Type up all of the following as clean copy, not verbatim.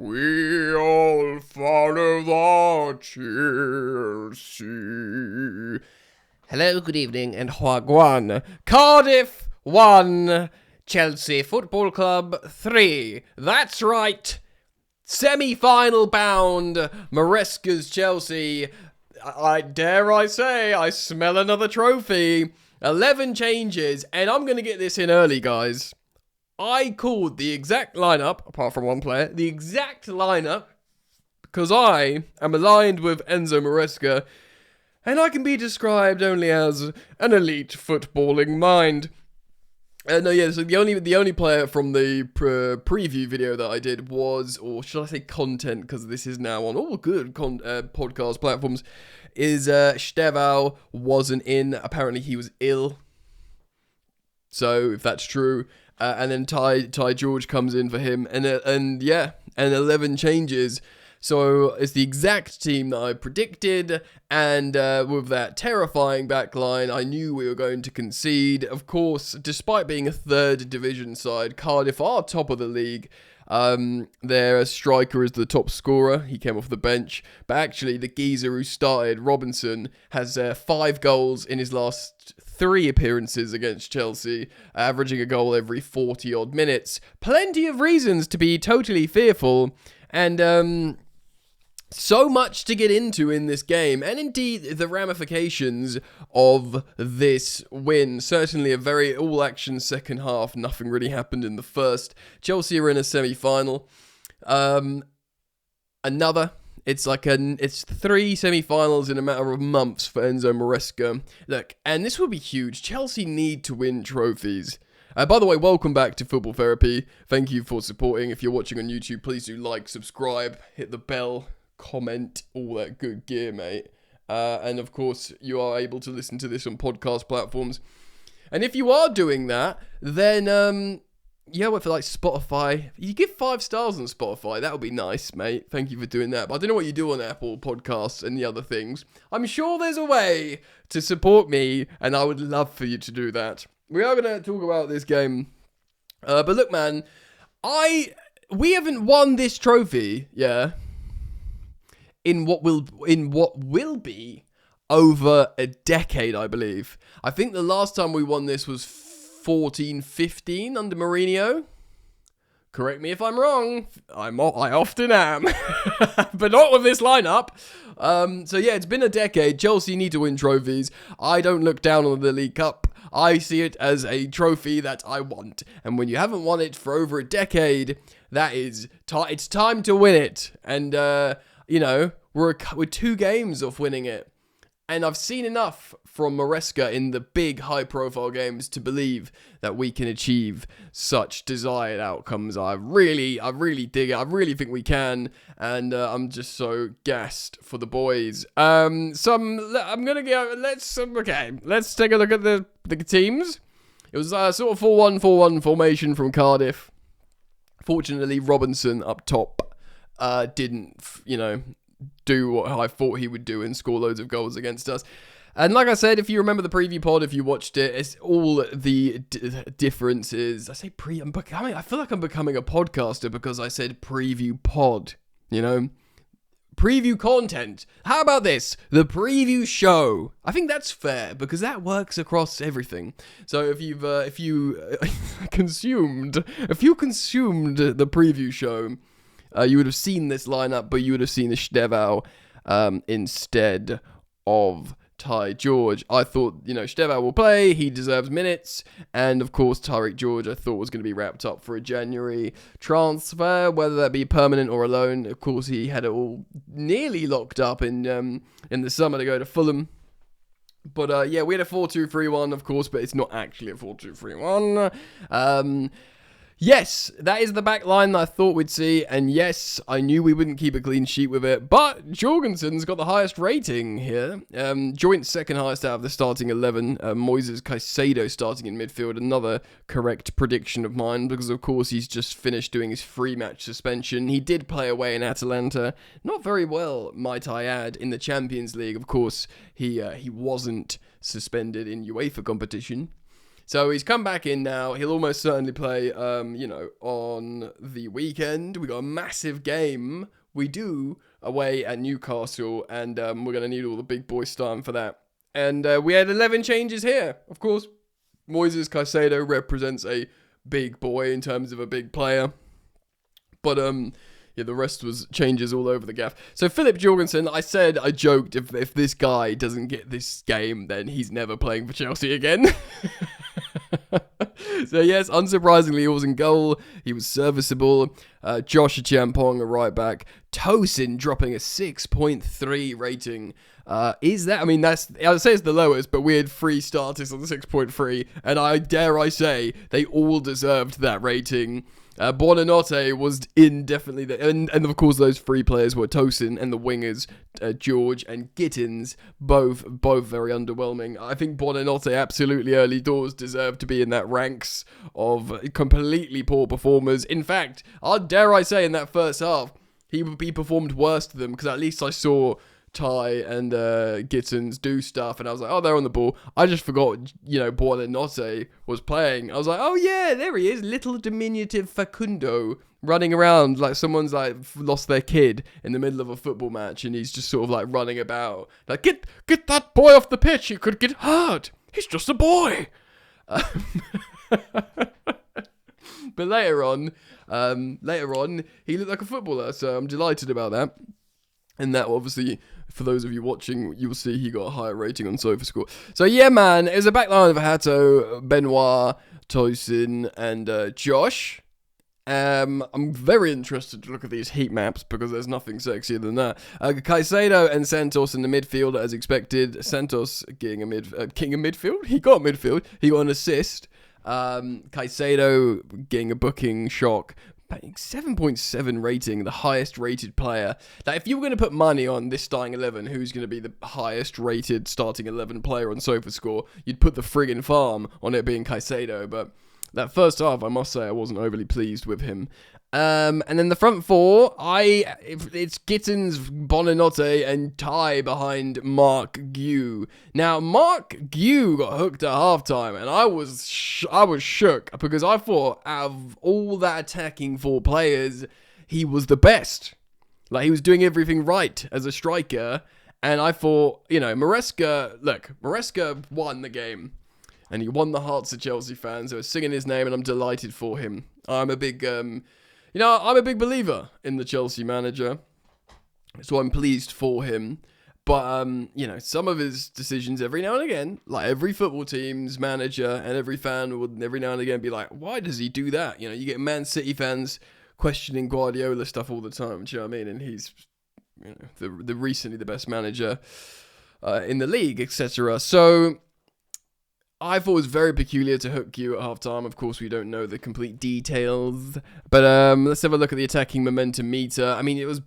We all follow the Chelsea. Hello, good evening, and Wagwan. Cardiff 1, Chelsea Football Club 3. That's right. Semi-final bound, Maresca's Chelsea. I dare I say, I smell another trophy. 11 changes, and I'm going to get this in early, guys. I called the exact lineup, apart from one player, the exact lineup, because I am aligned with Enzo Maresca, and I can be described only as an elite footballing mind. So the only player from the preview video that I did was, or should I say content, because this is now on all good podcast platforms, is Stevao wasn't in. Apparently he was ill. So if that's true, and then Ty George comes in for him, and 11 changes. So it's the exact team that I predicted, and with that terrifying backline, I knew we were going to concede. Of course, despite being a third division side, Cardiff are top of the league. Their striker is the top scorer. He came off the bench, but actually the geezer who started, Robinson, has 5 goals in his last 3 appearances against Chelsea, averaging a goal every 40 odd minutes. Plenty of reasons to be totally fearful, and so much to get into in this game, and indeed the ramifications of this win. Certainly a very all-action second half. Nothing really happened in the first. Chelsea are in a semi-final. It's 3 semi-finals in a matter of months for Enzo Maresca. Look, and this will be huge. Chelsea need to win trophies. By the way, welcome back to Football Therapy. Thank you for supporting. If you're watching on YouTube, please do like, subscribe, hit the bell, comment, all that good gear, mate. And of course, you are able to listen to this on podcast platforms. And if you are doing that, then for like Spotify, you give 5 stars on Spotify. That would be nice, mate. Thank you for doing that. But I don't know what you do on Apple Podcasts and the other things. I'm sure there's a way to support me, and I would love for you to do that. We are going to talk about this game. But look, man, we haven't won this trophy, in what will be over a decade, I believe. I think the last time we won this was 14-15 under Mourinho. Correct me if I'm wrong. I often am. But not with this lineup. It's been a decade. Chelsea need to win trophies. I don't look down on the League Cup. I see it as a trophy that I want. And when you haven't won it for over a decade, it's time to win it. And we're 2 games off winning it. And I've seen enough from Maresca in the big high-profile games to believe that we can achieve such desired outcomes. I really dig it. I really think we can. And I'm just so gassed for the boys. Let's take a look at the teams. It was sort of 4-1-4-1 formation from Cardiff. Fortunately, Robinson up top didn't, do what I thought he would do and score loads of goals against us. And like I said, if you remember the preview pod, if you watched it, it's all the differences. I say I feel like I'm becoming a podcaster because I said preview pod, Preview content. How about this? The preview show. I think that's fair because that works across everything. So if you consumed the preview show, you would have seen this lineup, but you would have seen the Stevao instead of Ty George. I thought, Stevao will play. He deserves minutes. And, of course, Tyreek George, I thought was going to be wrapped up for a January transfer, whether that be permanent or a loan. Of course, he had it all nearly locked up in the summer to go to Fulham. But, we had a 4-2-3-1, of course, but it's not actually a 4-2-3-1. Yes, that is the back line that I thought we'd see, and yes, I knew we wouldn't keep a clean sheet with it, but Jorgensen's got the highest rating here, joint second highest out of the starting 11, Moises Caicedo starting in midfield, another correct prediction of mine, because of course he's just finished doing his 3-match suspension. He did play away in Atalanta, not very well, might I add, in the Champions League. Of course, he wasn't suspended in UEFA competition. So he's come back in now. He'll almost certainly play, on the weekend. We got a massive game. We do away at Newcastle, and we're going to need all the big boys starting for that. And we had 11 changes here. Of course, Moises Caicedo represents a big boy in terms of a big player. But, the rest was changes all over the gaff. So Philip Jorgensen, I joked, if this guy doesn't get this game, then he's never playing for Chelsea again. So yes, unsurprisingly, he was in goal. He was serviceable. Josh Champong, a right back. Tosin dropping a 6.3 rating. Is that? I mean, I would say it's the lowest, but we had 3 starters on the 6.3, and I say they all deserved that rating. Buonanotte was indefinitely there, and of course those 3 players were Tosin and the wingers, George and Gittins, both very underwhelming. I think Buonanotte absolutely early doors deserved to be in that ranks of completely poor performers. In fact, dare I say in that first half, he performed worse to them, because at least I saw Ty and Gittins do stuff, and I was like, oh, they're on the ball. I just forgot, Buonanotte was playing. I was like, oh yeah, there he is, little diminutive Facundo running around like someone's like lost their kid in the middle of a football match, and he's just sort of like running about like, get that boy off the pitch, he could get hurt. He's just a boy. But later on, he looked like a footballer, so I'm delighted about that. And that, obviously, for those of you watching, you will see he got a higher rating on SofaScore. So, yeah, man, it was a backline of Hato, Benoit, Tosin, and Josh. I'm very interested to look at these heat maps, because there's nothing sexier than that. Caicedo and Santos in the midfield, as expected. Santos getting a midfield? He got midfield. He got an assist. Caicedo getting a booking shock. 7.7 rating, the highest rated player. Now, if you were going to put money on this starting 11, who's going to be the highest rated starting 11 player on SofaScore, you'd put the friggin' farm on it being Caicedo. But that first half, I must say, I wasn't overly pleased with him. And then the front 4, it's Gittins, Buonanotte, and Ty behind Mark Gue. Now, Mark Gue got hooked at halftime, and I was shook, because I thought out of all that attacking 4 players, he was the best. Like, he was doing everything right as a striker, and I thought, Maresca won the game. And he won the hearts of Chelsea fans. They were singing his name, and I'm delighted for him. I'm a big believer in the Chelsea manager, so I'm pleased for him. But, some of his decisions every now and again, like every football team's manager and every fan would every now and again be like, why does he do that? You get Man City fans questioning Guardiola stuff all the time, do you know what I mean? And he's, the recently the best manager in the league, etc. So I thought it was very peculiar to hook you at halftime. Of course, we don't know the complete details. But let's have a look at the attacking momentum meter. I mean, it was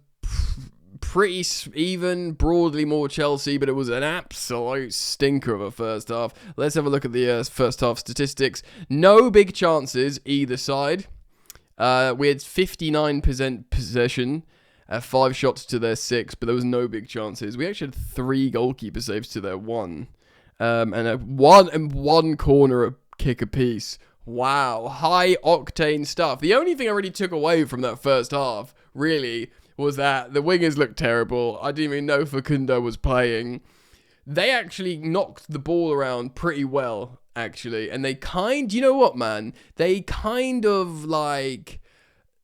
pretty even, broadly more Chelsea, but it was an absolute stinker of a first half. Let's have a look at the first half statistics. No big chances either side. We had 59% possession. 5 shots to their 6, but there was no big chances. We actually had 3 goalkeeper saves to their 1. And one corner kick apiece. Wow, high octane stuff. The only thing I really took away from that first half, really, was that the wingers looked terrible. I didn't even know Facundo was playing. They actually knocked the ball around pretty well, actually. And they you know what, man? They kind of like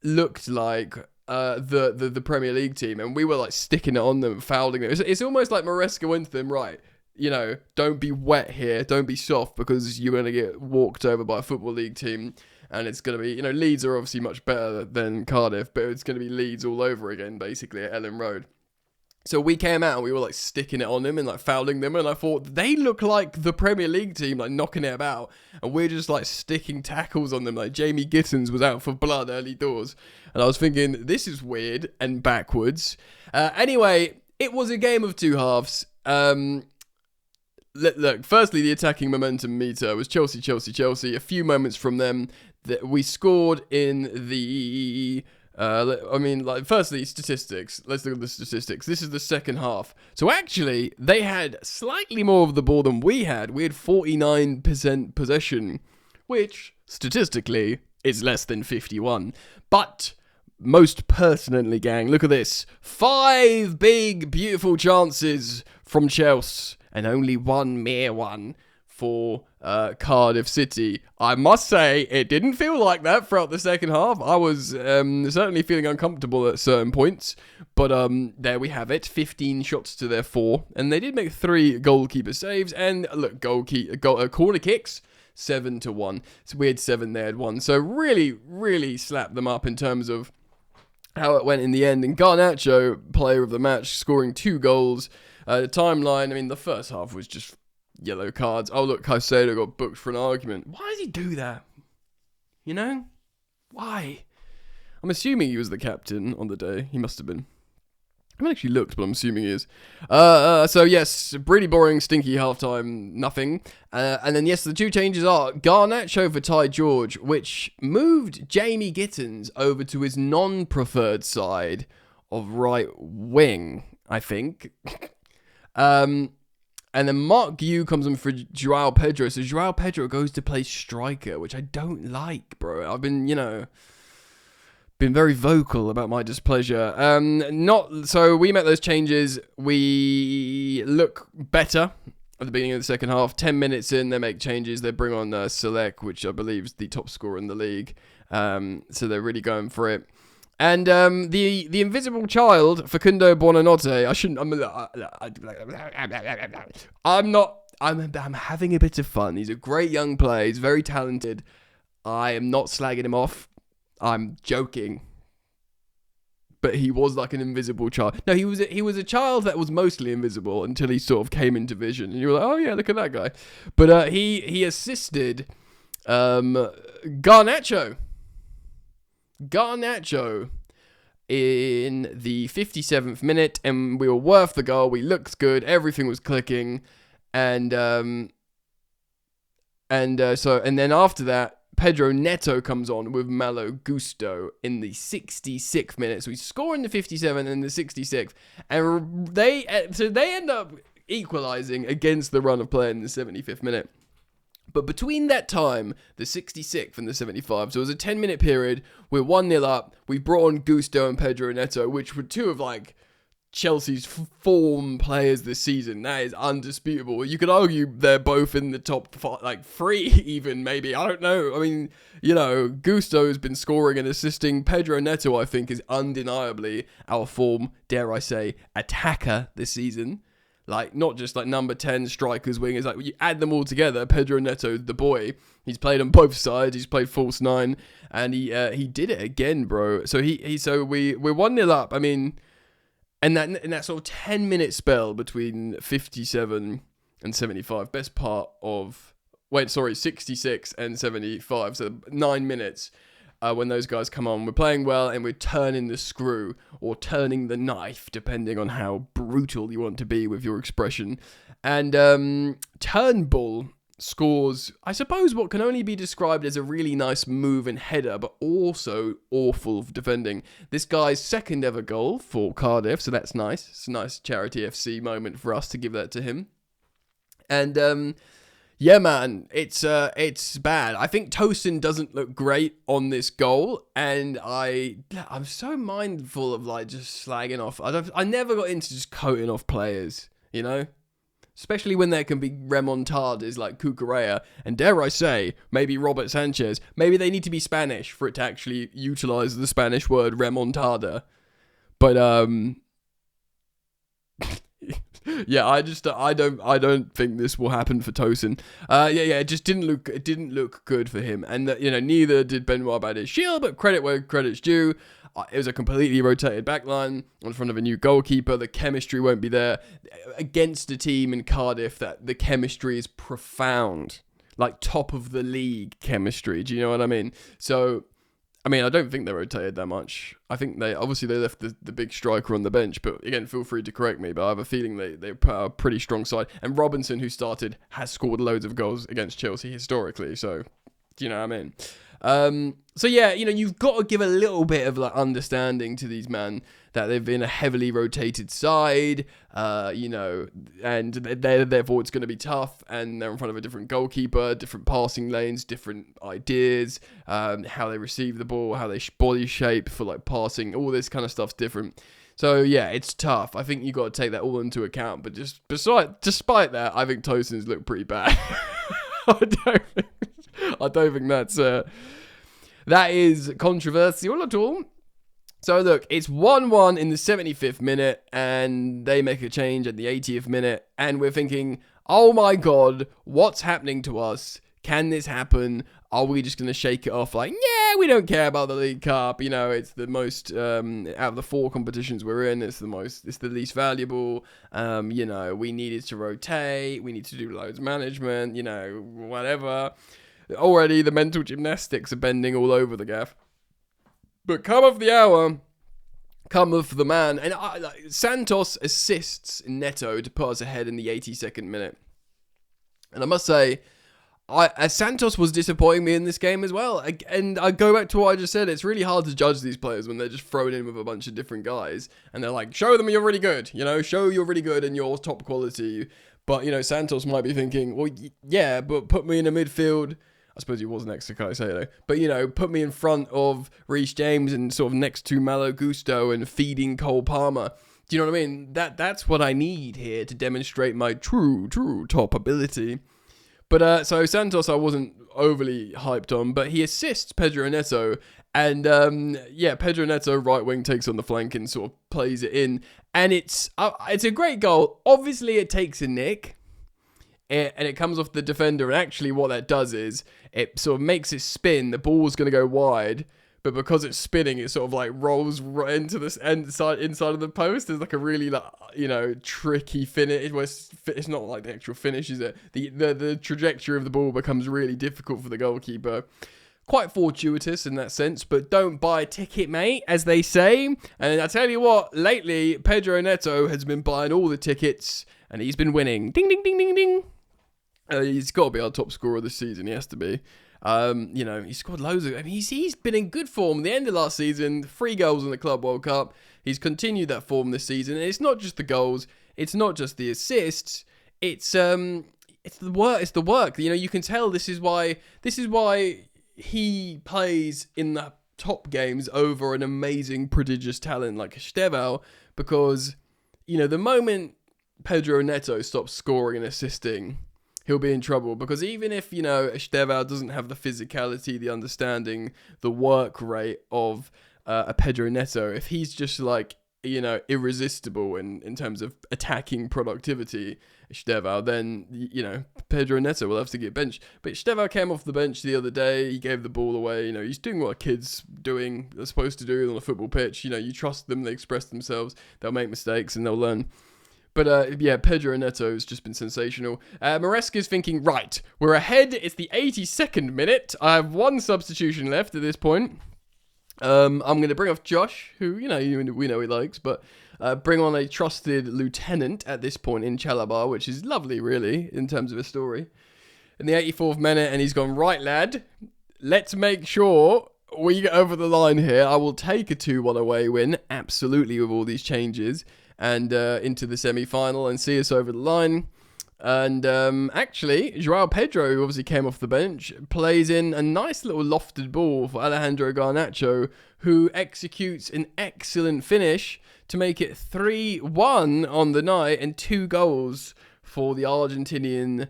looked like the Premier League team, and we were like sticking it on them, fouling them. It's almost like Maresca went to them, right? Don't be wet here, don't be soft, because you're going to get walked over by a Football League team, and it's going to be, Leeds are obviously much better than Cardiff, but it's going to be Leeds all over again, basically, at Ellen Road. So we came out and we were like sticking it on them and like fouling them, and I thought, they look like the Premier League team, like knocking it about, and we're just like sticking tackles on them, like Jamie Gittins was out for blood early doors, and I was thinking, this is weird and backwards. Anyway, it was a game of 2 halves. Look, firstly, the attacking momentum meter was Chelsea. A few moments from them, that we scored in the I mean, like, firstly, statistics. Let's look at the statistics. This is the second half. So actually, they had slightly more of the ball than we had. We had 49% possession, which, statistically, is less than 51. But, most pertinently, gang, look at this. 5 big, beautiful chances from Chelsea, and only one mere one for Cardiff City. I must say, it didn't feel like that throughout the second half. I was certainly feeling uncomfortable at certain points, but there we have it. 15 shots to their 4, and they did make 3 goalkeeper saves. And look, corner kicks, 7-1. So we had 7, they had 1. So really, really slapped them up in terms of how it went in the end. And Garnacho, player of the match, scoring 2 goals. The timeline, I mean, the first half was just yellow cards. Oh, look, Caicedo got booked for an argument. Why does he do that? You know? Why? I'm assuming he was the captain on the day. He must have been. I haven't actually looked, but I'm assuming he is. So, yes, pretty boring, stinky halftime, nothing. And then, yes, the 2 changes are Garnacho for Ty George, which moved Jamie Gittins over to his non-preferred side of right wing, I think. And then Mark Yu comes in for Joao Pedro. So Joao Pedro goes to play striker, which I don't like, bro. I've been, been very vocal about my displeasure. So we make those changes. We look better at the beginning of the second half. 10 minutes in, they make changes. They bring on Selec, which I believe is the top scorer in the league. So they're really going for it. And the invisible child, Facundo Buonanotte. I'm having a bit of fun. He's a great young player. He's very talented. I am not slagging him off. I'm joking. But he was like an invisible child. No, he was a child that was mostly invisible until he sort of came into vision, and you were like, oh yeah, look at that guy. But he assisted Garnacho in the 57th minute, and we were worth the goal. We looked good, everything was clicking, and then after that, Pedro Neto comes on with Malo Gusto in the 66th minute. So we score in the 57th and the 66th, and they end up equalising against the run of play in the 75th minute. But between that time, the 66th and the 75th, so it was a 10-minute period. We're 1-0 up. We brought on Gusto and Pedro Neto, which were 2 of Chelsea's form players this season. That is undisputable. You could argue they're both in the top 3 even, maybe. I don't know. I mean, Gusto's been scoring and assisting. Pedro Neto, I think, is undeniably our form, dare I say, attacker this season. Not just number 10 strikers, wingers. You add them all together. Pedro Neto, the boy, he's played on both sides. He's played false 9, and he did it again, bro. So we're 1-0 up. I mean, and that sort of 10-minute spell between 57 and 75, best part of 66 and 75. So 9 minutes. When those guys come on, we're playing well, and we're turning the screw or turning the knife, depending on how brutal you want to be with your expression. And Turnbull scores, I suppose, what can only be described as a really nice move and header, but also awful defending. This guy's 2nd ever goal for Cardiff, so that's nice. It's a nice charity FC moment for us to give that to him. And yeah, man, it's bad. I think Tosin doesn't look great on this goal, and I'm so mindful of just slagging off. I never got into just coating off players, especially when there can be remontadas like Cucurella, and dare I say, maybe Robert Sanchez. Maybe they need to be Spanish for it to actually utilize the Spanish word remontada. But yeah, I don't think this will happen for Tosin. It just didn't look good for him, and neither did Benoit Badiashile, but credit where credit's due. It was a completely rotated backline in front of a new goalkeeper. The chemistry won't be there against a team in Cardiff that the chemistry is profound, top of the league chemistry. Do you know what I mean? So, I don't think they rotated that much. I think they left the big striker on the bench, but again, feel free to correct me, but I have a feeling they put out a pretty strong side. And Robinson, who started, has scored loads of goals against Chelsea historically, so do you know what I mean? So yeah, you've got to give a little bit of like understanding to these men that they've been a heavily rotated side, and therefore it's going to be tough, and they're in front of a different goalkeeper, different passing lanes, different ideas, how they receive the ball, how they body shape for like passing, all this kind of stuff's different. So yeah, it's tough. I think you got to take that all into account. But despite that, I think Tosin's look pretty bad. I don't think that is controversial at all. So look, it's 1-1 in the 75th minute, and they make a change at the 80th minute, and we're thinking, oh my god, what's happening to us? Can this happen? Are we just going to shake it off like, yeah, we don't care about the League Cup, it's the most, out of the 4 competitions we're in, it's the least valuable, we needed to rotate, we need to do loads of management, whatever. Already the mental gymnastics are bending all over the gaff. But come of the hour, come of the man, and Santos assists Neto to put us ahead in the 82nd minute. And I must say, Santos was disappointing me in this game as well. And I go back to what I just said. It's really hard to judge these players when they're just thrown in with a bunch of different guys. And they're like, show them you're really good. Show you're really good and you're top quality. But, Santos might be thinking, well, yeah, but put me in a midfield. I suppose he was next to Caicedo. But, put me in front of Reece James and sort of next to Malo Gusto and feeding Cole Palmer. Do you know what I mean? That's what I need here to demonstrate my true top ability. But so Santos I wasn't overly hyped on, but he assists Pedro Neto, and Pedro Neto right wing takes on the flank and sort of plays it in, and it's a great goal. Obviously it takes a nick, and it comes off the defender, and actually what that does is it sort of makes it spin. The ball's going to go wide, but because it's spinning, it sort of like rolls right into this inside of the post. There's like a really tricky finish. Where it's not like the actual finish, is it? The trajectory of the ball becomes really difficult for the goalkeeper. Quite fortuitous in that sense, but don't buy a ticket, mate, as they say. And I tell you what, lately Pedro Neto has been buying all the tickets, and he's been winning. Ding ding ding ding ding. He's got to be our top scorer this season. He has to be. He scored loads of. He's been in good form. The end of last season, 3 goals in the Club World Cup. He's continued that form this season. And it's not just the goals. It's not just the assists. It's the work. It's the work. You can tell this is why he plays in the top games over an amazing, prodigious talent like Estevao, because the moment Pedro Neto stops scoring and assisting, he'll be in trouble, because even if, Estevao doesn't have the physicality, the understanding, the work rate of a Pedro Neto, if he's just irresistible in terms of attacking productivity, Estevao, then, Pedro Neto will have to get benched. But Estevao came off the bench the other day, he gave the ball away, he's doing what kids they're supposed to do on a football pitch. You trust them, they express themselves, they'll make mistakes and they'll learn. But, Pedro Neto has just been sensational. Maresca's thinking, right, we're ahead. It's the 82nd minute. I have 1 substitution left at this point. I'm going to bring off Josh, who, we know he likes, but bring on a trusted lieutenant at this point in Chalabar, which is lovely, really, in terms of a story. In the 84th minute, and he's gone, right, lad, let's make sure we get over the line here. I will take a 2-1 away win, absolutely, with all these changes, and into the semi-final and see us over the line. And actually, João Pedro, who obviously came off the bench, plays in a nice little lofted ball for Alejandro Garnacho, who executes an excellent finish to make it 3-1 on the night, and 2 goals for the Argentinian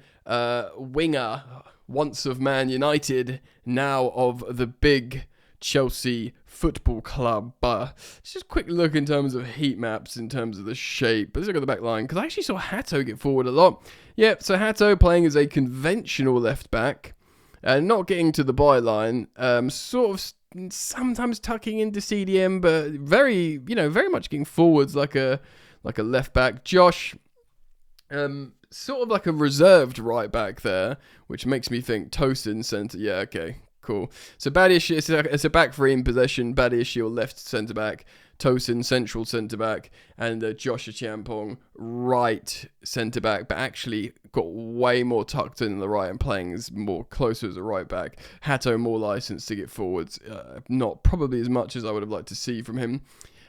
winger, once of Man United, now of the big Chelsea Football Club. Just a quick look in terms of heat maps, in terms of the shape. Let's look at the back line, because I actually saw Hato get forward a lot. Yep, so Hato playing as a conventional left back, not getting to the byline, sort of sometimes tucking into CDM, but very much getting forwards like a left back. Josh, sort of like a reserved right back there, which makes me think Tosin centre. Yeah, okay. Cool. So Badiashile, it's a back three in possession. Badiashile left centre back, Tosin central centre back, and Josh Achiampong right centre back, but actually got way more tucked in the right and playing as more closer as a right back. Hato more licensed to get forwards, not probably as much as I would have liked to see from him.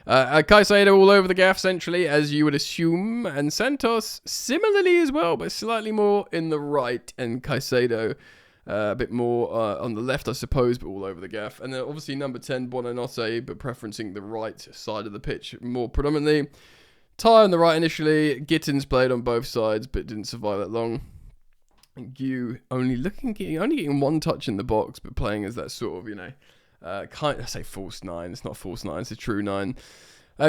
Caicedo all over the gaff centrally, as you would assume, and Santos similarly as well, but slightly more in the right, and Caicedo a bit more on the left, I suppose, but all over the gaff. And then obviously number 10, Buonanotte, but preferencing the right side of the pitch more predominantly. Ty on the right initially. Gittins played on both sides, but didn't survive that long. Gu only getting one touch in the box, but playing as that sort of, I say false 9. It's not false 9, it's a true 9.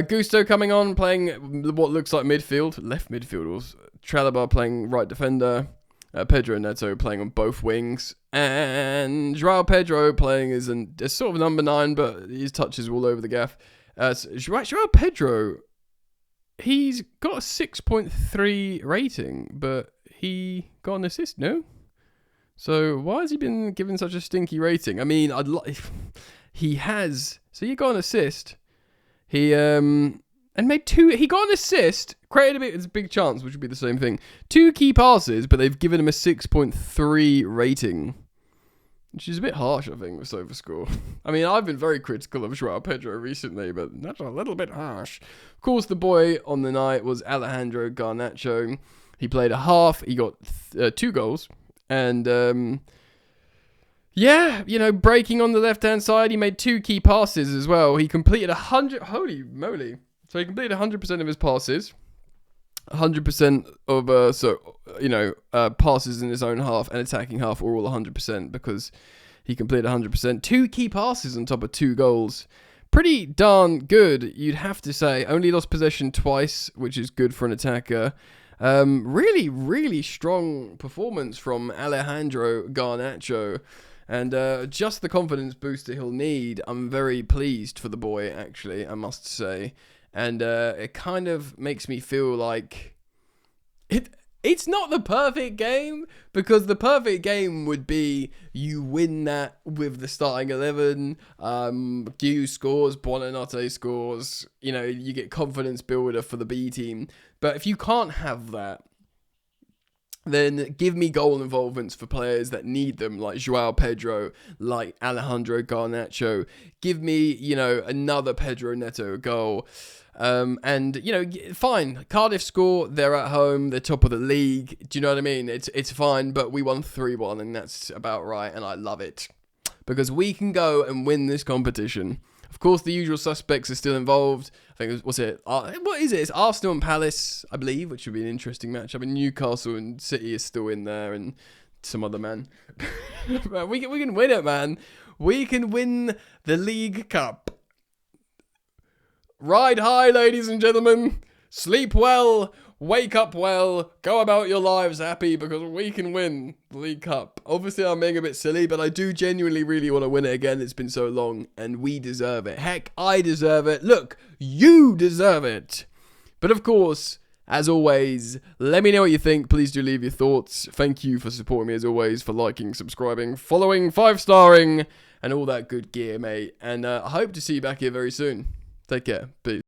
Gusto coming on, playing what looks like midfield, left midfield. Tralaba playing right defender. Pedro Neto playing on both wings, and Joao Pedro playing as a sort of number 9, but his touches all over the gaff. Joao Pedro, he's got a 6.3 rating, but he got an assist, no? So why has he been given such a stinky rating? I mean, he has. So he got an assist. He and made 2. He got an assist, created a big chance, which would be the same thing. 2 key passes, but they've given him a 6.3 rating, which is a bit harsh, I think, with SofaScore. I mean, I've been very critical of Joao Pedro recently, but that's a little bit harsh. Of course, the boy on the night was Alejandro Garnacho. He played a half. He got 2 goals. And, breaking on the left-hand side, he made 2 key passes as well. He completed 100... Holy moly. So he completed 100% of his passes. 100% of, passes in his own half and attacking half were all 100% because he completed 100%. 2 key passes on top of 2 goals. Pretty darn good, you'd have to say. Only lost possession twice, which is good for an attacker. Really, really strong performance from Alejandro Garnacho. And just the confidence booster he'll need. I'm very pleased for the boy, actually, I must say. And it kind of makes me feel like it's not the perfect game, because the perfect game would be you win that with the starting 11, Gu scores, Buonanotte scores, you get confidence builder for the B team. But if you can't have that, then give me goal involvements for players that need them, like Joao Pedro, like Alejandro Garnacho. Give me, another Pedro Neto goal. Fine. Cardiff score, they're at home, they're top of the league. Do you know what I mean? It's fine, but we won 3-1, and that's about right, and I love it. Because we can go and win this competition. Of course, the usual suspects are still involved. I think, what is it? It's Arsenal and Palace, I believe, which would be an interesting match. I mean, Newcastle and City is still in there, and some other man. But we can win it, man. We can win the League Cup. Ride high, ladies and gentlemen. Sleep well. Wake up well. Go about your lives happy, because we can win the League Cup. Obviously, I'm being a bit silly, but I do genuinely really want to win it again. It's been so long, and we deserve it. Heck, I deserve it. Look, you deserve it. But of course, as always, let me know what you think. Please do leave your thoughts. Thank you for supporting me, as always, for liking, subscribing, following, 5-starring, and all that good gear, mate. And I hope to see you back here very soon. Take care. Peace.